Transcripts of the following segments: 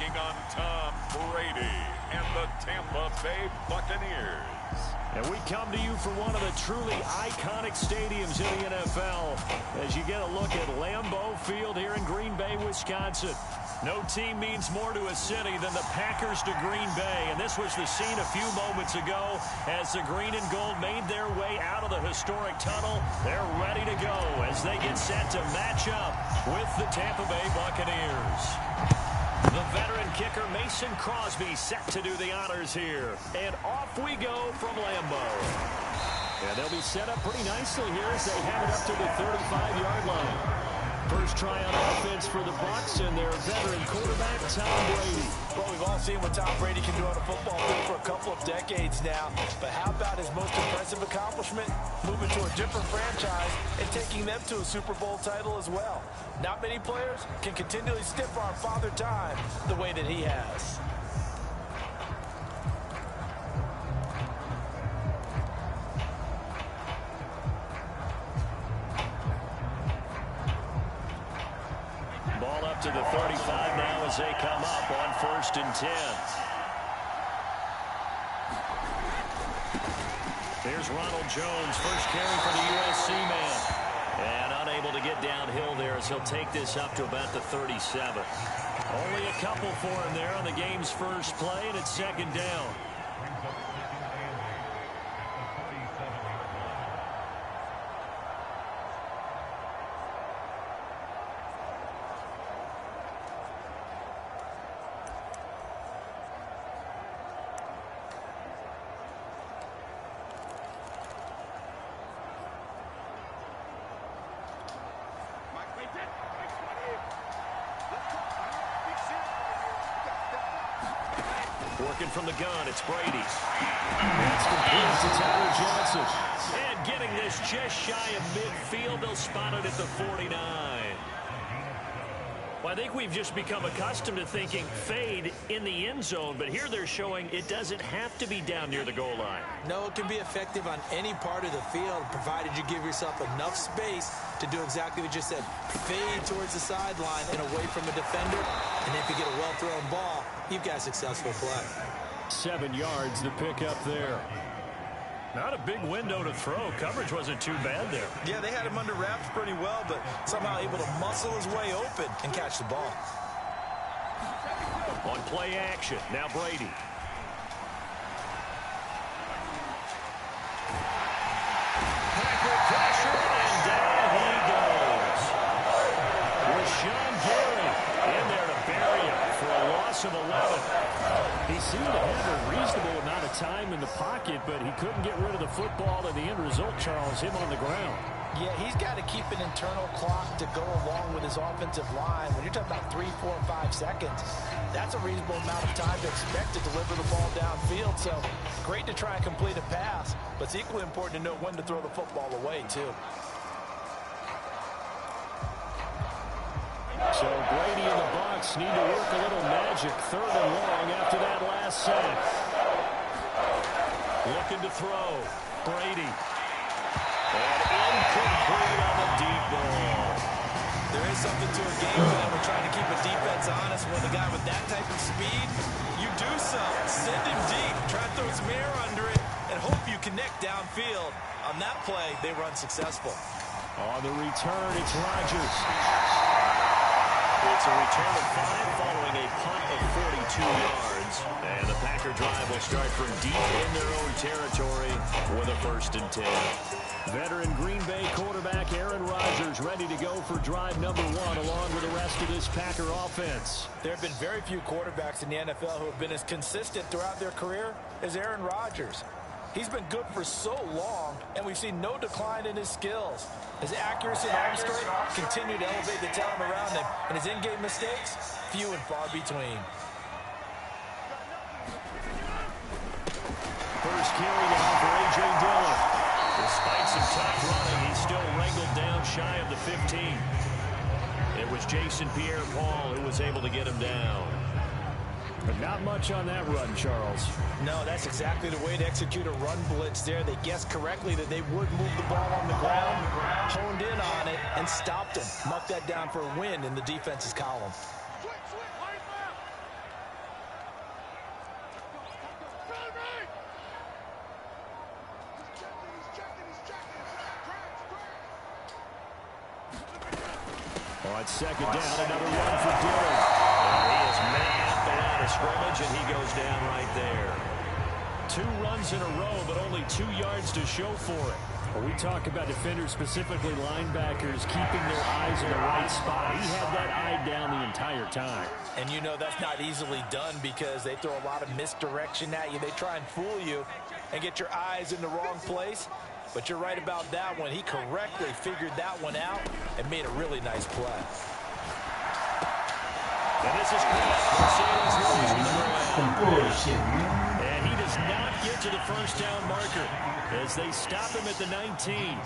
taking on Tom Brady and the Tampa Bay Buccaneers. And we come to you from one of the truly iconic stadiums in the NFL as you get a look at Lambeau Field here in Green Bay, Wisconsin. No team means more to a city than the Packers to Green Bay, and this was the scene a few moments ago as the green and gold made their way out of the historic tunnel. They're ready to go as they get set to match up with the Tampa Bay Buccaneers. The veteran kicker Mason Crosby set to do the honors here. And off we go from Lambeau. And they'll be set up pretty nicely here as they head it up to the 35-yard line. First try on offense for the Bucs and their veteran quarterback, Tom Brady. Well, we've all seen what Tom Brady can do on a football field for a couple of decades now. But how about his most impressive accomplishment? Moving to a different franchise and taking them to a Super Bowl title as well. Not many players can continually stiff arm Father Time the way that he has. Ball up to the 35 now as they come up on 1st and 10. Here's Ronald Jones, first carry for the USC man. And unable to get downhill there as he'll take this up to about the 37. Only a couple for him there on the game's first play, and it's 2nd down. Working from the gun, it's Brady. That's complete to Tyler Johnson. And getting this just shy of midfield, they'll spot it at the 49. Well, I think we've just become accustomed to thinking fade in the end zone, but here they're showing it doesn't have to be down near the goal line. No, it can be effective on any part of the field, provided you give yourself enough space to do exactly what you said. Fade towards the sideline and away from a defender, and if you get a well-thrown ball, you've got a successful play. 7 yards to pick up there. Not a big window to throw. Coverage wasn't too bad there. Yeah, they had him under wraps pretty well, but somehow able to muscle his way open and catch the ball. On play action, now Brady. Packer pressure, and down he goes. Rashawn Gary in there to bury him for a loss of 11. He seemed to have a reasonable amount of time in the pocket, but he couldn't get rid of the football, and the end result, Charles, him on the ground. Yeah, he's got to keep an internal clock to go along with his offensive line. When you're talking about 3, 4, 5 seconds, that's a reasonable amount of time to expect to deliver the ball downfield. So great to try and complete a pass, but it's equally important to know when to throw the football away, too. So Brady and the Bucs need to work a little magic. 3rd and long after that last sack. Looking to throw. Brady. And incomplete on the deep ball. There is something to a game plan. We're trying to keep a defense honest. With a guy with that type of speed, you do so. Send him deep. Try to throw some air under it and hope you connect downfield. On that play, they were unsuccessful. On the return, it's Rodgers. It's a return of 5 following a punt of 42 yards. And the Packer drive will start from deep in their own territory with a 1st and 10. Veteran Green Bay quarterback Aaron Rodgers ready to go for drive number 1 along with the rest of this Packer offense. There have been very few quarterbacks in the NFL who have been as consistent throughout their career as Aaron Rodgers. He's been good for so long, and we've seen no decline in his skills. His accuracy and arm strength continue to elevate the talent around him, and his in-game mistakes, few and far between. First carry now for A.J. Dillon. Despite some tough running, he's still wrangled down shy of the 15. It was Jason Pierre-Paul who was able to get him down. But not much on that run, Charles. No, that's exactly the way to execute a run blitz there. They guessed correctly that they would move the ball on the ground, honed in on it, and stopped him. Mark that down for a win in the defense's column. it's second down, another run for Dillon. And he is man at the line of scrimmage, and he goes down right there. 2 runs in a row, but only 2 yards to show for it. Well, we talk about defenders, specifically linebackers, keeping their eyes in the right spot. He had that eye down the entire time. And you know that's not easily done because they throw a lot of misdirection at you. They try and fool you and get your eyes in the wrong place. But you're right about that one. He correctly figured that one out and made a really nice play. And this is and he does not get to the first down marker as they stop him at the 19.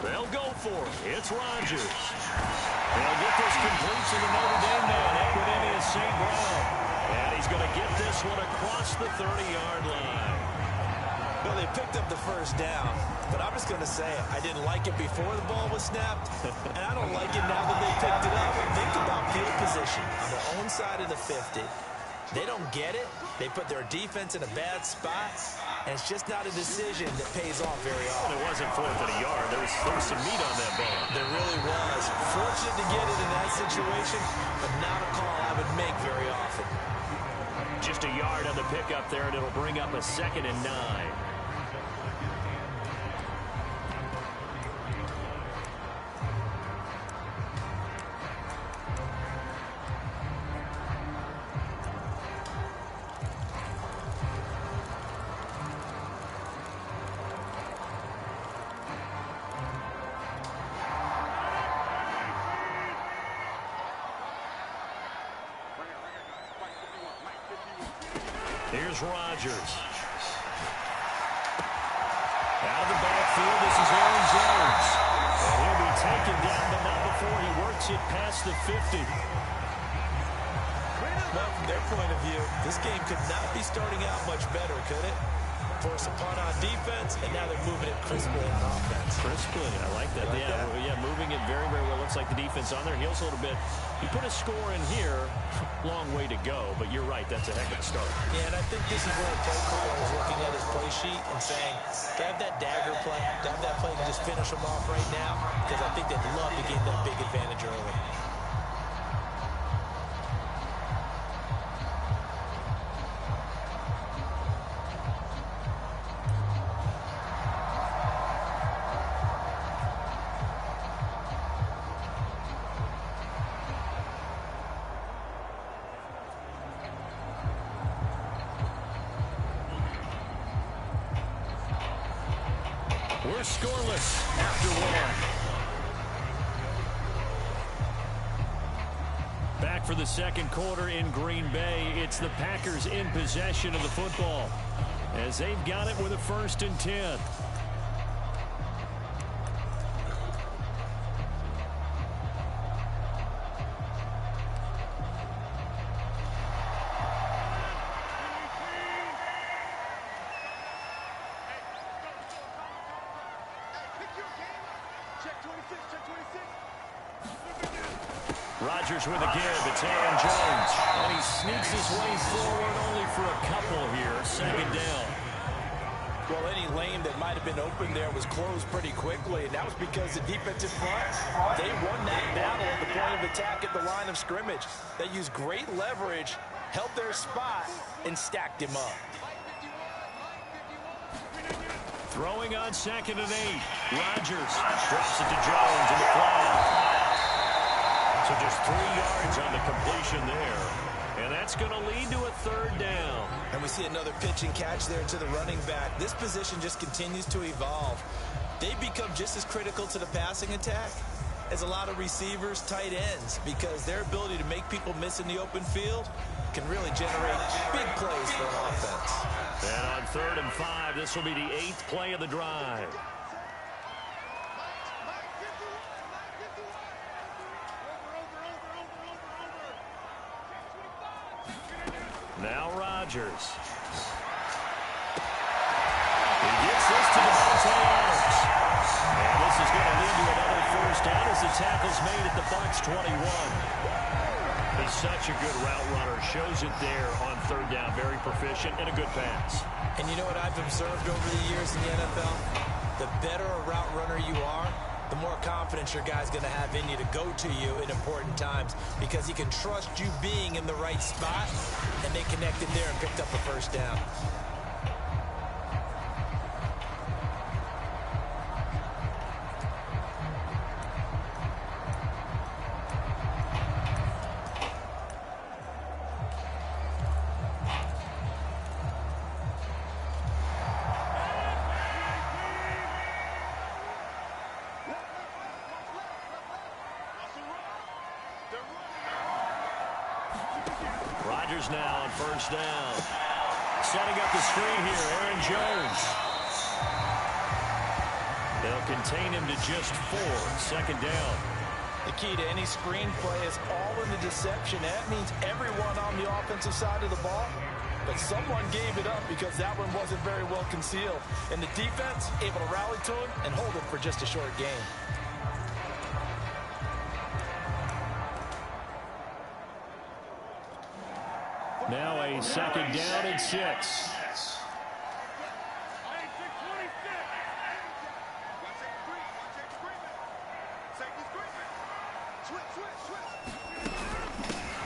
They'll go for it. It's Rodgers. They'll get this complete to the Notre Dame man, Equanimeous St. Brown. And he's going to get this one across the 30-yard line. Well, they picked up the first down, but I'm just going to say I didn't like it before the ball was snapped, and I don't like it now that they picked it up. Think about field position on their own side of the 50. They don't get it. They put their defense in a bad spot, and it's just not a decision that pays off very often. It wasn't 4th and a yard. There was some meat on that ball. There really was. Fortunate to get it in that situation, but not a call I would make very often. Just a yard on the pickup there, and it'll bring up a 2nd and 9. Here's Rodgers. Out of the backfield, this is Aaron Jones. And he'll be taken down, but not before he works it past the 50. Well, from their point of view, this game could not be starting out much better, could it? Force a punt on defense, and now they're moving it crisply on offense. Crisply, I like that. Yeah, moving it very, very well. Looks like the defense on there. Heels a little bit. He put a score in here. Long way to go, but you're right. That's a heck of a start. Yeah, and I think this is where the play caller is looking at his play sheet and saying, do I have that dagger play? Do I have that play to just finish them off right now? Because I think they'd love to gain that big advantage early. We're scoreless after 1. Back for the second quarter in Green Bay. It's the Packers in possession of the football as they've got it with a 1st and 10. Rodgers with a give. It's Aaron Jones. And he sneaks his way forward only for a couple here. 2nd down. Well, any lane that might have been open there was closed pretty quickly, and that was because the defensive front, they won that battle at the point of attack at the line of scrimmage. They used great leverage, held their spot, and stacked him up. Throwing on 2nd and 8. Rodgers drops it to Jones in the flat. So just 3 yards on the completion there. And that's going to lead to a 3rd down. And we see another pitch and catch there to the running back. This position just continues to evolve. They become just as critical to the passing attack as a lot of receivers, tight ends, because their ability to make people miss in the open field can really generate big plays for an offense. And on 3rd and 5, this will be the 8th play of the drive. Now Rodgers. He gets this to Devontae Adams. And this is going to lead to another 1st down as the tackle's made at the Bucs 21. He's such a good route runner. Shows it there on third down. Very proficient and a good pass. And you know what I've observed over the years in the NFL? The better a route runner you are, the more confidence your guy's going to have in you to go to you in important times because he can trust you being in the right spot, and they connected there and picked up a first down. Rodgers now on first down. Setting up the screen here, Aaron Jones. They'll contain him to just 4, second down. The key to any screen play is all in the deception. That means everyone on the offensive side of the ball, but someone gave it up because that one wasn't very well concealed. And the defense able to rally to him and hold him for just a short gain. Now a second down and 6.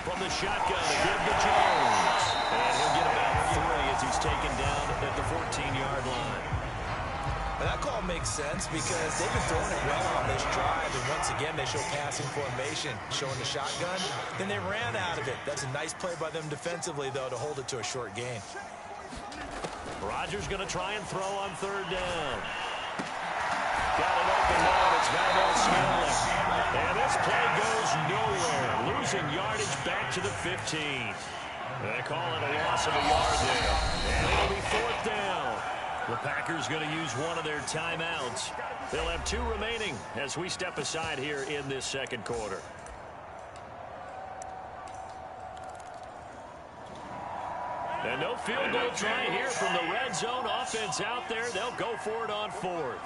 From the shotgun, a give to Jones. And he'll get about 3 as he's taken down at the 14-yard line. And that call makes sense because they've been throwing it well on this drive, and once again they show passing formation, showing the shotgun. Then they ran out of it. That's a nice play by them defensively, though, to hold it to a short gain. Rodgers going to try and throw on third down. Got it open now, and it's Valdez Scantling. And this play goes nowhere. Losing yardage back to the 15. They call it a loss of a yard there. And it'll be fourth down. The Packers going to use one of their timeouts. They'll have 2 remaining as we step aside here in this second quarter. And no field goal try here from the red zone offense out there. They'll go for it on 4th.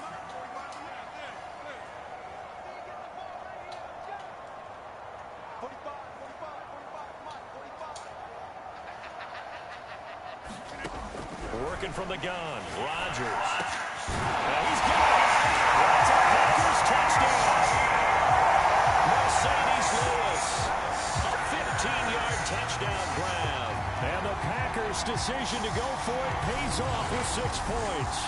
Working from the gun, Rodgers. And he's got it. That's a Packers touchdown. Mercedes Lewis. A 15-yard touchdown grab. And the Packers' decision to go for it pays off with 6 points.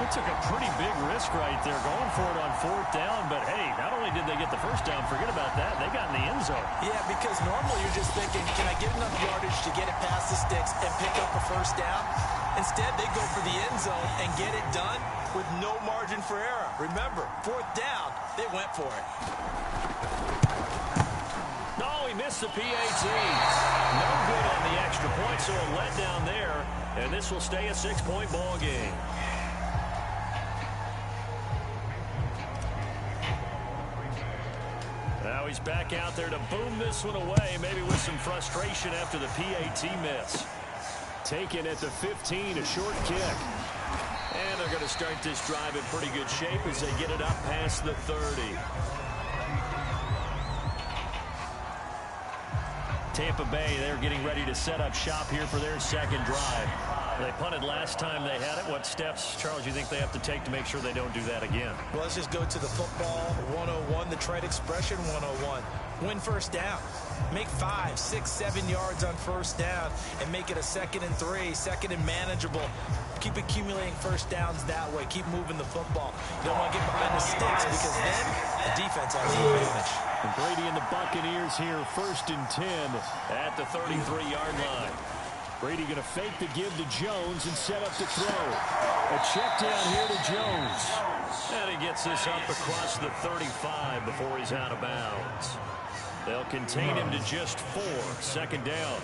They took a pretty big risk right there going for it on 4th down, but hey, not only did they get the first down, forget about that, they got in the end zone. Yeah, because normally you're just thinking, can I get enough yardage to get it past the sticks and pick up a first down? Instead, they go for the end zone and get it done with no margin for error. Remember, 4th down, they went for it. No, he missed the PAT. No good on the extra point, so a letdown there, and this will stay a 6-point ball game. Now he's back out there to boom this one away, maybe with some frustration after the PAT miss. Taken at the 15, a short kick. And they're going to start this drive in pretty good shape as they get it up past the 30. Tampa Bay, they're getting ready to set up shop here for their second drive. They punted last time they had it. What steps, Charles, you think they have to take to make sure they don't do that again? Well, let's just go to the football 101, the trade expression 101. Win first down. Make 5, 6, 7 yards on first down and make it a 2nd and 3, 2nd and manageable. Keep accumulating first downs that way. Keep moving the football. You don't want to get behind the sticks because then the defense has the advantage. And Brady and the Buccaneers here, 1st and 10 at the 33-yard line. Brady going to fake the give to Jones and set up to throw. A check down here to Jones. And he gets this up across the 35 before he's out of bounds. They'll contain him to just 4, second down.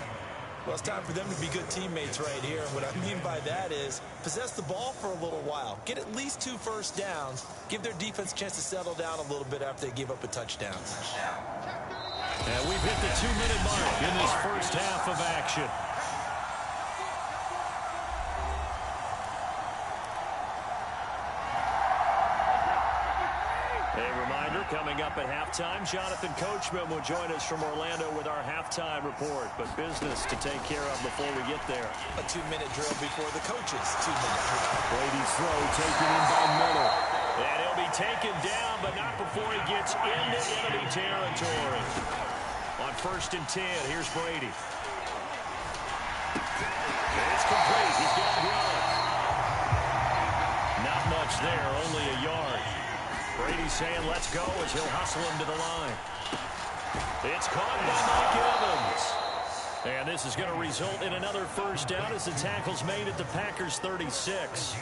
Well, it's time for them to be good teammates right here. And what I mean by that is possess the ball for a little while. Get at least 2 first downs. Give their defense a chance to settle down a little bit after they give up a touchdown. And we've hit the 2-minute mark in this first half of action. coming up at halftime. Jonathan Coachman will join us from Orlando with our halftime report. But business to take care of before we get there. A 2-minute drill before the coaches' 2-minute drill. Brady's throw taken in by Miller. And he'll be taken down, but not before he gets into enemy territory. On 1st and 10, here's Brady. It's complete. He's got it going. Not much there, only a yard. Brady's saying let's go as he'll hustle him to the line. It's caught by Mike Evans. And this is going to result in another first down as the tackle's made at the Packers' 36.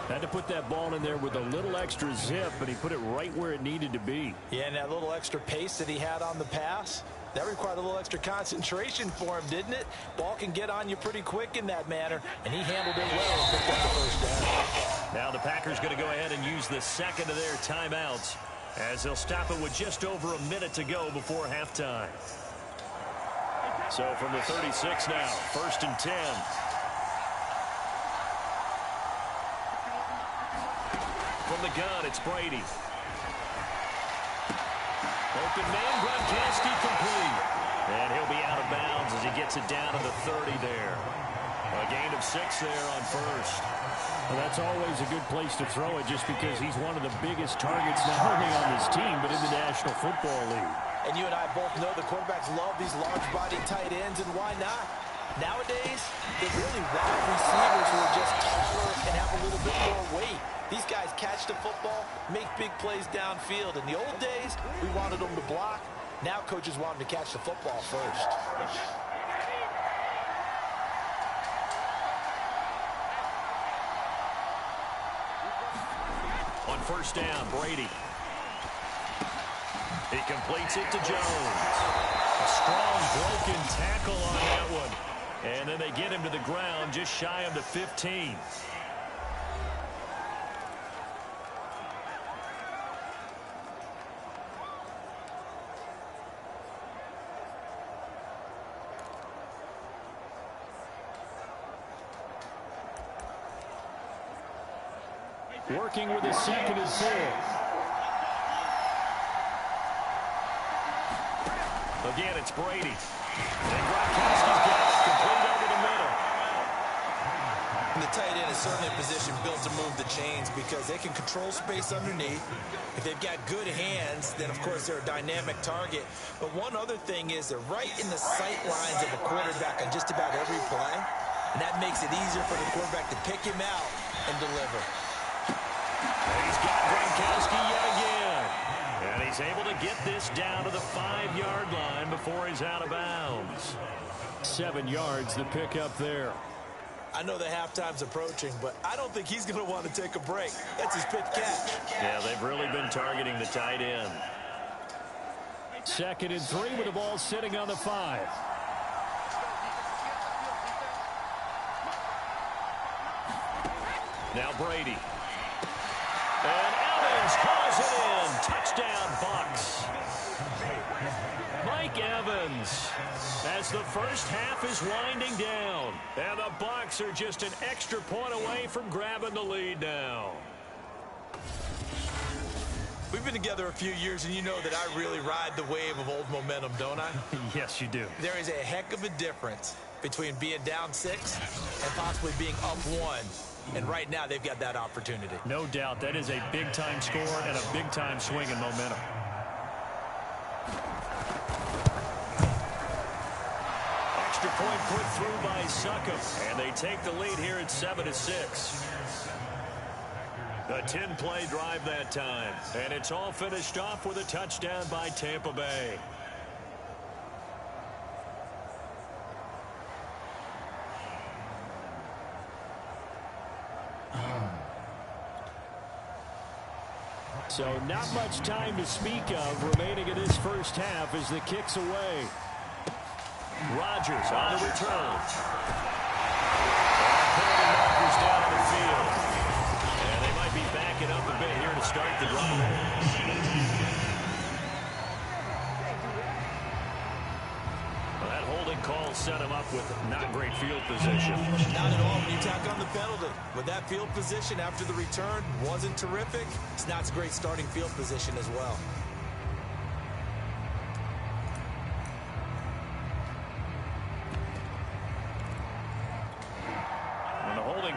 Had to put that ball in there with a little extra zip, but he put it right where it needed to be. Yeah, and that little extra pace that he had on the pass, that required a little extra concentration for him, didn't it? Ball can get on you pretty quick in that manner, and he handled it well and picked up the first down. Now the Packers going to go ahead and use the second of their timeouts as they'll stop it with just over a minute to go before halftime. So from the 36 now, 1st and 10. From the gun, it's Brady. Open man, Gronkowski complete. And he'll be out of bounds as he gets it down to the 30 there. A gain of 6 there on 1st. Well, that's always a good place to throw it just because he's one of the biggest targets not only on this team but in the National Football League. And you and I both know the quarterbacks love these large-bodied tight ends, and why not? Nowadays, they're really wide receivers who are just taller and have a little bit more weight. These guys catch the football, make big plays downfield. In the old days, we wanted them to block. Now coaches want them to catch the football first. On 1st down, Brady. He completes it to Jones. A strong broken tackle on that one. And then they get him to the ground just shy of the 15. Working with his 2nd and 4. Again, it's Brady. And Gronkowski's got it complete over the middle. The tight end is certainly a position built to move the chains because they can control space underneath. If they've got good hands, then, of course, they're a dynamic target. But one other thing is they're right in the sight lines of a quarterback on just about every play. And that makes it easier for the quarterback to pick him out and deliver. He's got Gronkowski yet again. And he's able to get this down to the 5-yard line before he's out of bounds. 7 yards, the pickup there. I know the halftime's approaching, but I don't think he's going to want to take a break. That's his pitch catch. Yeah, they've really been targeting the tight end. 2nd and 3 with the ball sitting on the 5. Now Brady. And Evans calls it in. Touchdown, Bucs. Mike Evans, as the first half is winding down. And the Bucs are just an extra point away from grabbing the lead now. We've been together a few years, and you know that I really ride the wave of old momentum, don't I? Yes, you do. There is a heck of a difference between being down 6 and possibly being up 1. And right now, they've got that opportunity. No doubt. That is a big-time score and a big-time swing in momentum. Extra point put through by Succop. And they take the lead here at 7-6. A 10-play drive that time. And it's all finished off with a touchdown by Tampa Bay. So not much time to speak of remaining in this first half as the kick's away. Rodgers on the return. Penalty markers down on the field. And they might be backing up a bit here to start the drive. Well, that holding call set him up with not great field position. Not at all when you tack on the penalty. With that field position after the return wasn't terrific, it's not a great starting field position as well.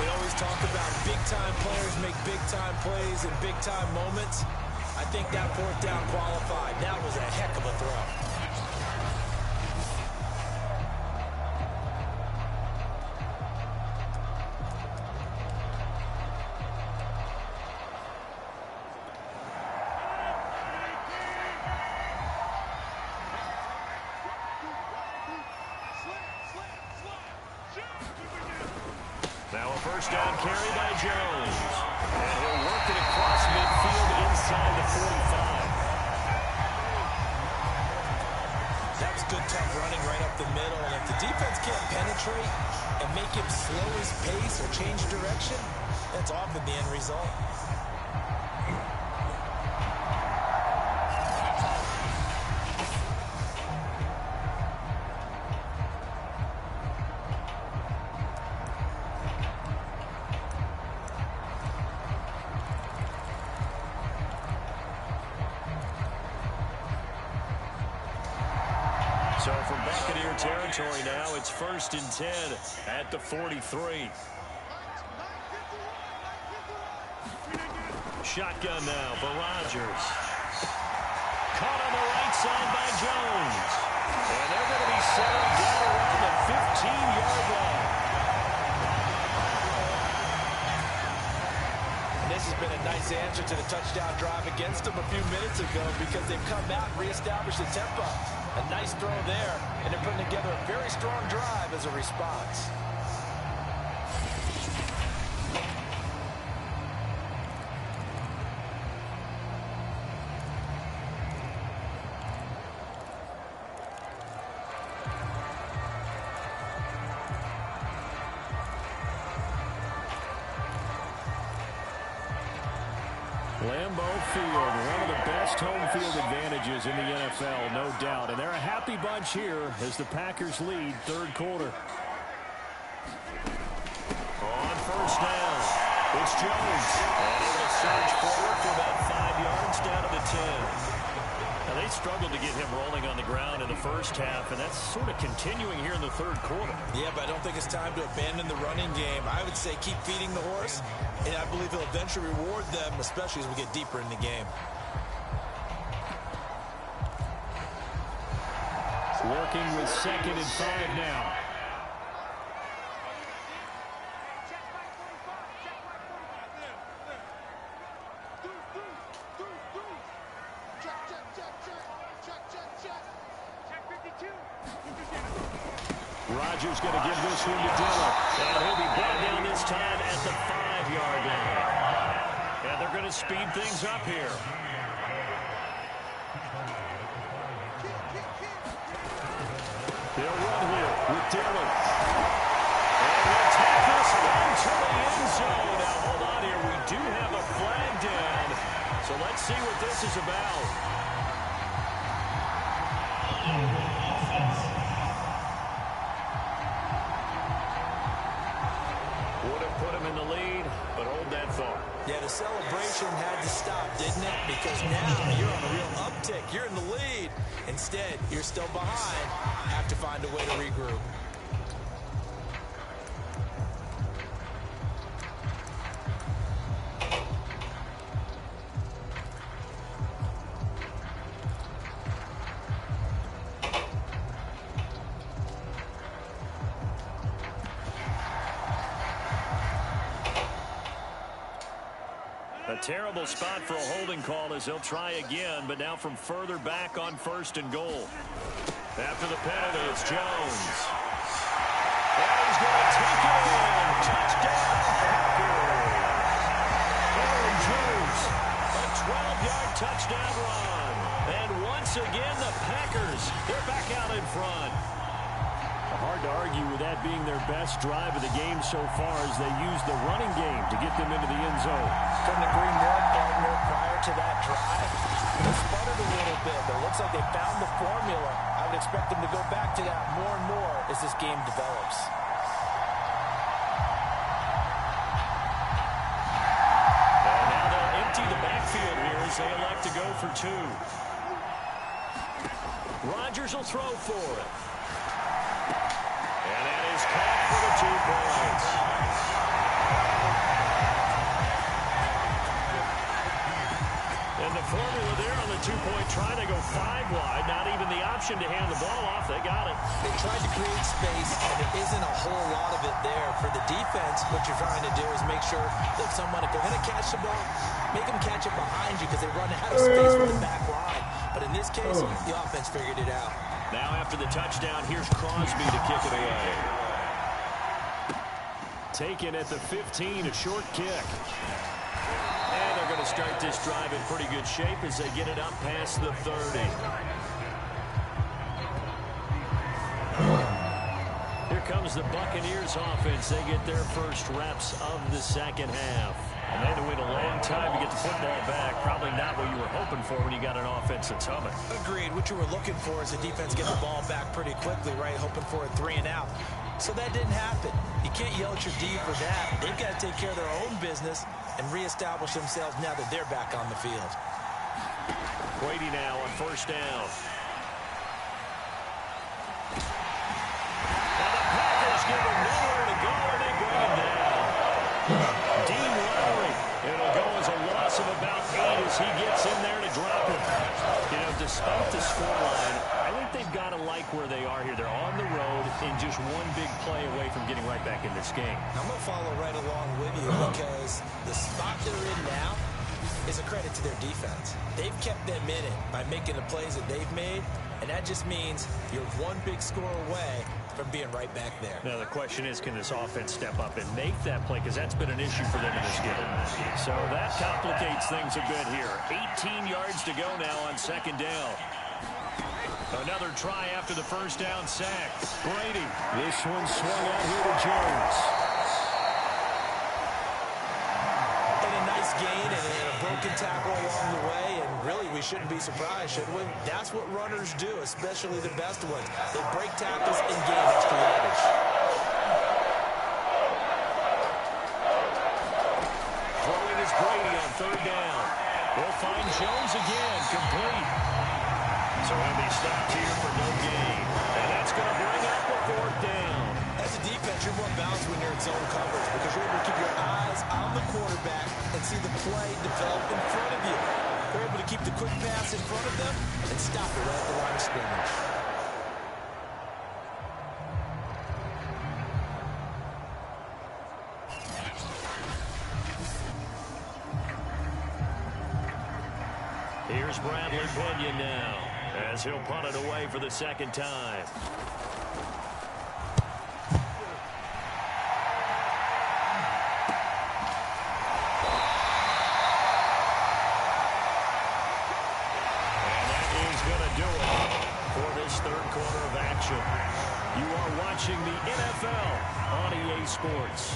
We always talk about big-time players make big-time plays in big-time moments. I think that fourth down qualified. That was a heck of a throw. Now a first down carry by Jones. And he'll work it across midfield inside the 45. That's good, tough running right up the middle. And if the defense can't penetrate and make him slow his pace or change direction, that's often the end result. So from Buccaneer territory now, it's 1st and 10 at the 43. Shotgun now for Rodgers. Caught on the right side by Jones. And they're going to be settled down around the 15-yard line. This has been a nice answer to the touchdown drive against them a few minutes ago because they've come out and reestablished the tempo. A nice throw there, and they're putting together a very strong drive as a response. Lambeau Field, one of the best home field advantages in the NFL, no doubt. And they're a happy bunch here as the Packers lead third quarter. On first down, it's Jones. And he'll surge forward for about 5 yards down to the 10. Now, they struggled to get him rolling on the ground in the first half, and that's sort of continuing here in the third quarter. Yeah, but I don't think it's time to abandon the running game. I would say keep feeding the horse, and I believe he'll eventually reward them, especially as we get deeper in the game. Working with 2nd and 5 now. Rodgers going to give this one to Dillon. And he'll be brought down this time at the 5-yard line. And they're going to speed things up here. They'll run here with Dillon. And he'll take this one to the end zone. Now, hold on here. We do have a flag down. So let's see what this is about. Would have put him in the lead, but hold that thought. Yeah, the celebration had to stop, didn't it? Because now you're on a real uptick. You're in the lead. Instead, you're still behind. Have to find a way to regroup. A terrible spot for a holding call as they'll try again, but now from further back on 1st and goal. After the penalty, it's Jones. And he's going to take it in. Touchdown, Packers. Aaron Jones, a 12-yard touchdown run. And once again, the Packers, they're back out in front. Hard to argue with that being their best drive of the game so far as they use the running game to get them into the end zone. Couldn't agree more, partner. Prior to that drive, they sputtered a little bit, but it looks like they found the formula. I would expect them to go back to that more and more as this game develops. And now they'll empty the backfield here as they elect to go for 2. Rodgers will throw for it. And that is caught for the 2 points. option to hand the ball off. They got it. They tried to create space, and there isn't a whole lot of it there. For the defense, what you're trying to do is make sure that someone, if they're going to catch the ball, make them catch it behind you because they run out of space with the back line. But in this case, the offense figured it out. Now after the touchdown, here's Crosby to kick it away. Taken at the 15, a short kick. And they're going to start this drive in pretty good shape as they get it up past the 30. Here comes the Buccaneers offense. They get their first reps of the second half. And they had to wait a long time to get the football back. Probably not what you were hoping for when you got an offense that's humming. Agreed. What you were looking for is the defense get the ball back pretty quickly, right? Hoping for a 3 and out. So that didn't happen. You can't yell at your D for that. They've got to take care of their own business and reestablish themselves now that they're back on the field. Brady now on first down. And the Packers give him nowhere to go, and they bring him down. Dean Lowry. It'll go as a loss of about 8 as he gets in there to drop him. You know, despite the scoreline, I think they've got to like where they are here. They're on the road and just one big play away from getting right back in this game. I'm going to follow right along with you because the spot they're in now is a credit to their defense. They've kept them in it by making the plays that they've made, and that just means you're one big score away from being right back there. Now, the question is, can this offense step up and make that play? Because that's been an issue for them in this game. So that complicates things a bit here. 18 yards to go now on second down. Another try after the first down sack. Brady. This one swung out here to Jones. And a nice gain and a broken tackle along the way. And really, we shouldn't be surprised, should we? That's what runners do, especially the best ones. They break tackles and gain extra yardage. Throwing is Brady on third down. We'll find Jones again, complete. So he'll be stopped here for no gain. And that's going to bring up a fourth down. As a defense, you're more balanced when you're in zone coverage because you're able to keep your eyes on the quarterback and see the play develop in front of you. You're able to keep the quick pass in front of them and stop it right at the line of scrimmage. Here's Bradley Pinion now as he'll punt it away for the second time. And that is going to do it for this third quarter of action. You are watching the NFL on EA Sports.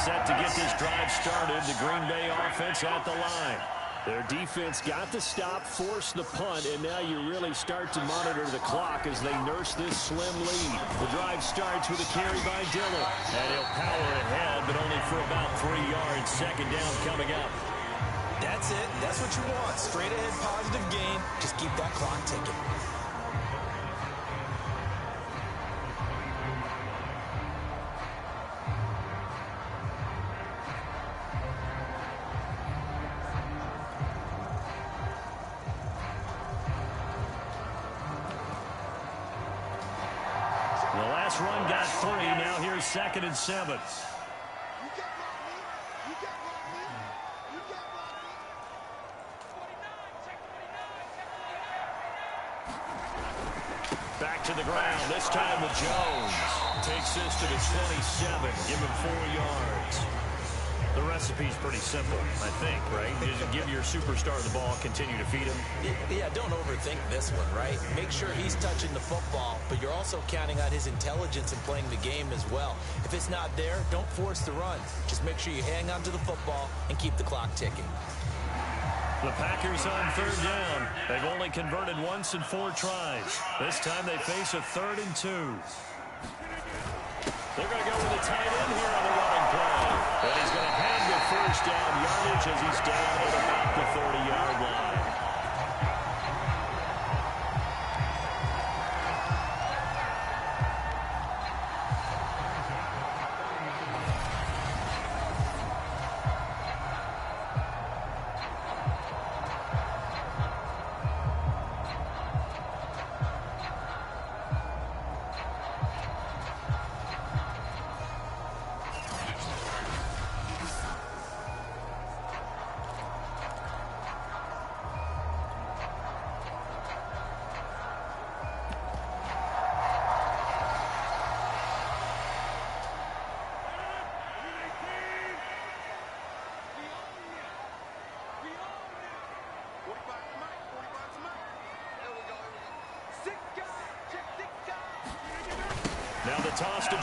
Set to get this drive started. The Green Bay offense at the line. Their defense got the stop, forced the punt, and now you really start to monitor the clock as they nurse this slim lead. The drive starts with a carry by Dillon, and he'll power ahead, but only for about 3 yards. Second down coming up. That's it. That's what you want. Straight ahead positive gain. Just keep that clock ticking. Run got 3. Now here's 2nd and 7. Back to the ground. This time with Jones. Takes this to the 27. Give him 4 yards. The recipe's pretty simple, I think, right? Just give your superstar the ball, continue to feed him. Yeah, don't overthink this one, right? Make sure he's touching the football, but you're also counting on his intelligence in playing the game as well. If it's not there, don't force the run. Just make sure you hang on to the football and keep the clock ticking. The Packers on third down. They've only converted once in 4 tries. This time they face a 3rd and 2. They're going to go with a tight end here on the running play. And he's going to have the first down yardage as he's down at about the 30-yard line.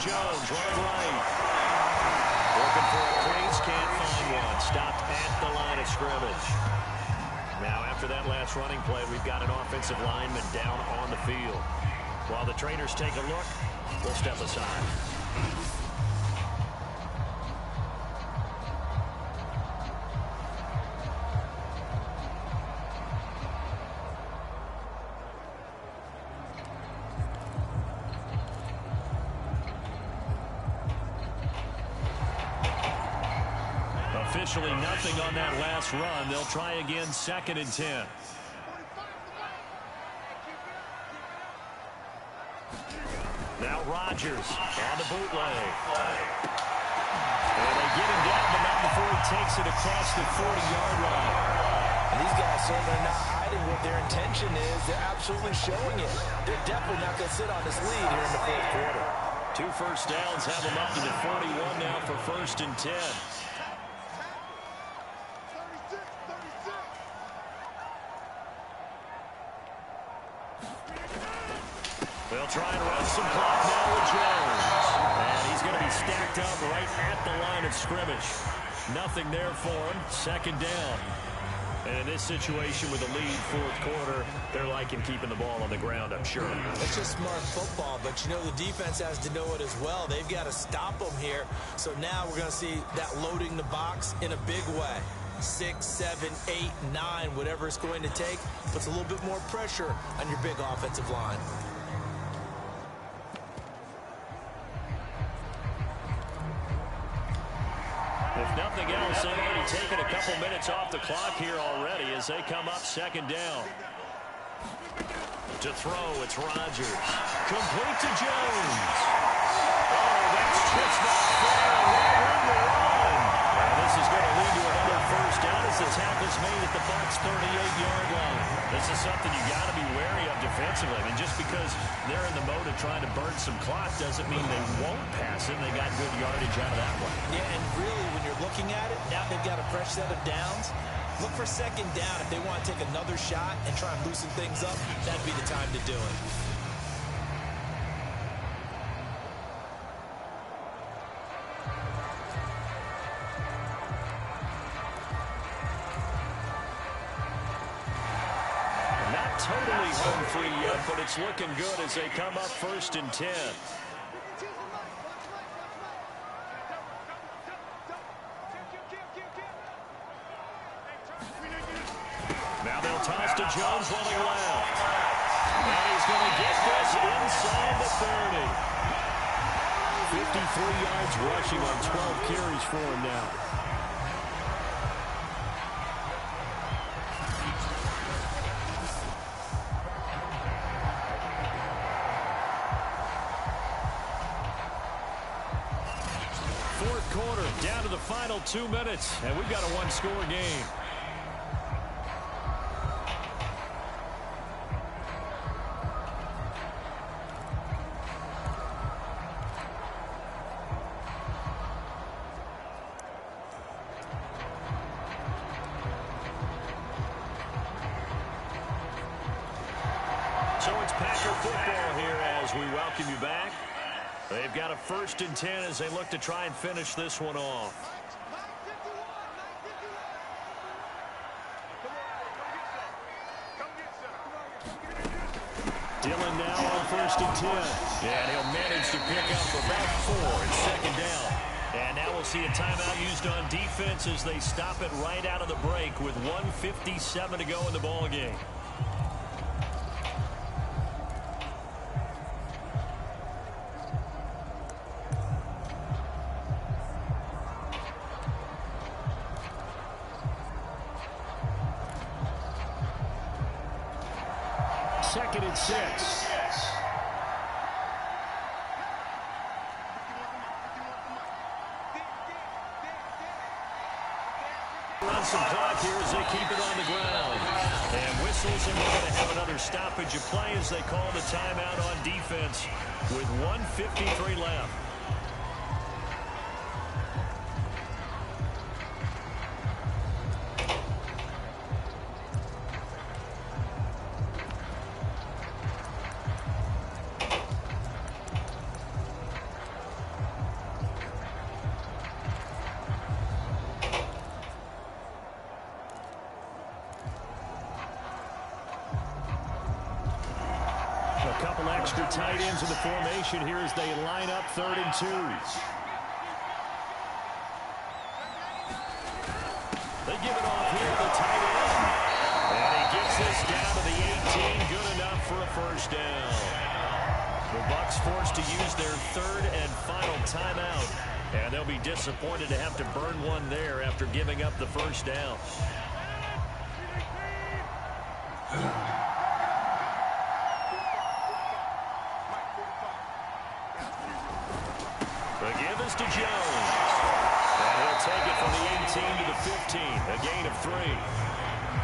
Jones, running right. Looking for a crease, can't find one. Stopped at the line of scrimmage. Now, after that last running play, we've got an offensive lineman down on the field. While the trainers take a look, we'll step aside. Officially nothing on that last run. They'll try again, 2nd and 10. Now Rodgers on the bootleg. And they get him down, but not before he takes it across the 40-yard line. And these guys certainly are not hiding what their intention is. They're absolutely showing it. They're definitely not going to sit on this lead here in the 4th quarter. 2 first downs have them up to the 41 now for 1st and 10. They'll try and run some clock now with Jones. And he's going to be stacked up right at the line of scrimmage. Nothing there for him. 2nd down. And in this situation with a lead, 4th quarter, they're liking keeping the ball on the ground, I'm sure. It's just smart football, but you know the defense has to know it as well. They've got to stop them here. So now we're going to see that loading the box in a big way. 6, 7, 8, 9, whatever it's going to take, puts a little bit more pressure on your big offensive line. If nothing else, they've already taken a couple minutes off the clock here already as they come up 2nd down. To throw, it's Rodgers. Complete to Jones. Oh, that's just not fair. What a room to run. And this is going to lead to another 1st down as the tackle's made at the Bucs' 38-yard line. This is something you got to be wary of defensively. I mean, just because they're in the mode of trying to burn some clock doesn't mean they won't pass it. They got good yardage out of that one. Yeah, and really, when you're looking at it, now they've got a fresh set of downs. Look for 2nd down. If they want to take another shot and try and loosen things up, that'd be the time to do it. Not totally home free yet, but it's looking good as they come up 1st and 10. Now they'll toss to Jones running left. And he's going to get this inside the 30. 53 yards rushing on 12 carries for him now. Fourth quarter, down to the final 2 minutes, and we've got a one-score game. So it's Packer football here as we welcome you back. They've got a 1st and 10 as they look to try and finish this one off. Dillon now on 1st and 10. And he'll manage to pick up about 4. It's 2nd down. And now we'll see a timeout used on defense as they stop it right out of the break with 1:57 to go in the ball game. Second and 6. Run some clock here as they keep it on the ground. And whistles, and we're going to have another stoppage of play as they call the timeout on defense with 1:53 left. couple extra tight ends in the formation here as they line up 3rd and 2. They give it off here to the tight end. And he gets this down to the 18. Good enough for a first down. The Bucs forced to use their 3rd and final timeout. And they'll be disappointed to have to burn one there after giving up the first down. The give is to Jones. And he'll take it from the 18 to the 15. A gain of 3.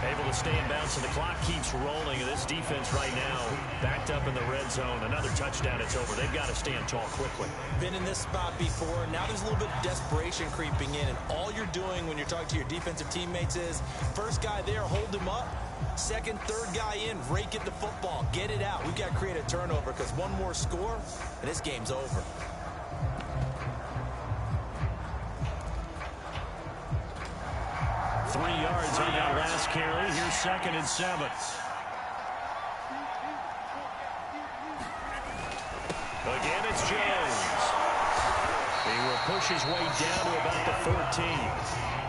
Able to stay in bounds, and the clock keeps rolling. And this defense right now backed up in the red zone. Another touchdown, it's over. They've got to stand tall quickly. Been in this spot before. Now there's a little bit of desperation creeping in. And all you're doing when you're talking to your defensive teammates is, first guy there, hold him up. Second, third guy in, rake at the football. Get it out. We've got to create a turnover because one more score, and this game's over. Three yards on that last carry. Here's 2nd and 7. Again, it's Jones. He will push his way down to about the 14.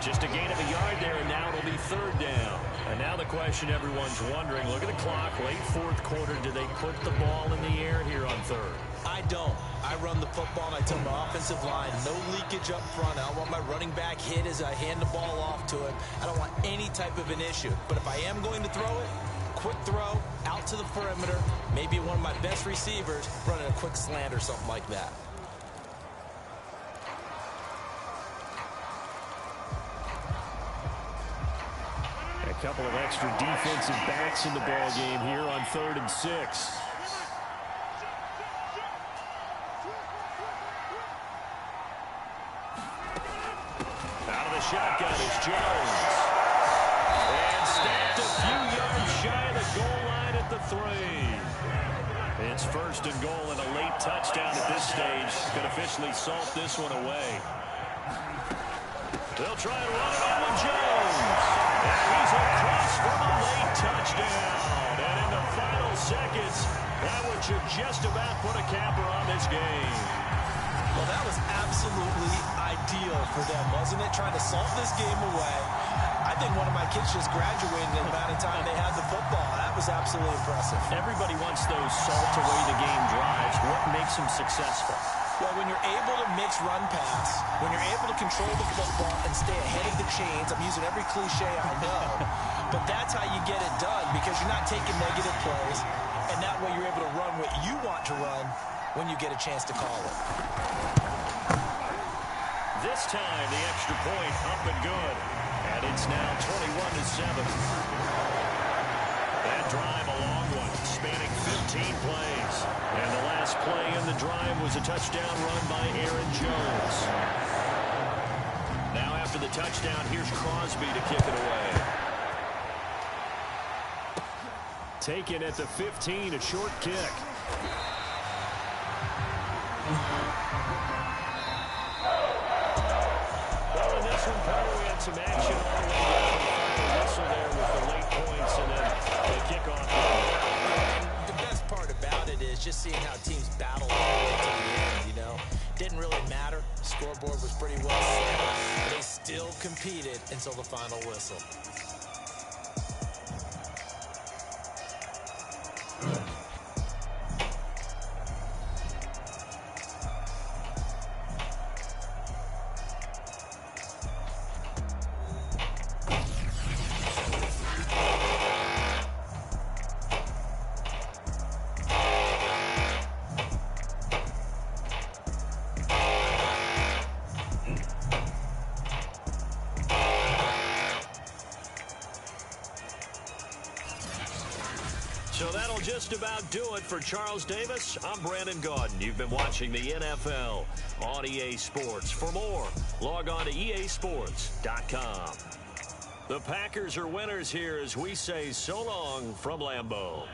Just a gain of a yard there, and now it'll be 3rd down. And now the question everyone's wondering, look at the clock, late 4th quarter, do they put the ball in the air here on 3rd? I don't. I run the football, and I tell my offensive line, no leakage up front. I don't want my running back hit as I hand the ball off to him. I don't want any type of an issue. But if I am going to throw it, quick throw, out to the perimeter, maybe one of my best receivers running a quick slant or something like that. A couple of extra defensive backs in the ball game here on 3rd and 6. Out of the shotgun is Jones. And stacked a few yards shy of the goal line at the 3. It's 1st and goal and a late touchdown at this stage. Could officially salt this one away. They'll try and run it on with Jones. And he's across for the late touchdown. And in the final seconds, that would just about put a capper on this game. Well, that was absolutely ideal for them, wasn't it? Trying to salt this game away. I think one of my kids just graduated in the amount of time they had the football. That was absolutely impressive. Everybody wants those salt-away-the-game drives. What makes them successful? Well, when you're able to mix run-pass, when you're able to control the football and stay ahead of the chains, I'm using every cliche I know, but that's how you get it done because you're not taking negative plays, and that way you're able to run what you want to run when you get a chance to call it. This time, the extra point up and good, and it's now 21-7. That drive, a long one, spanning 15 plays. And the last play in the drive was a touchdown run by Aaron Jones. Now after the touchdown, here's Crosby to kick it away. Taken at the 15, a short kick. Well, in this one, Carter, we had some action all the way down to the final whistle there with the late points and then the kickoff. The best part about it is just seeing how teams battled all the way to the end, you know. Didn't really matter. The scoreboard was pretty well set. They still competed until the final whistle. So that'll just about do it for Charles Davis. I'm Brandon Gaudin. You've been watching the NFL on EA Sports. For more, log on to easports.com. The Packers are winners here as we say so long from Lambeau.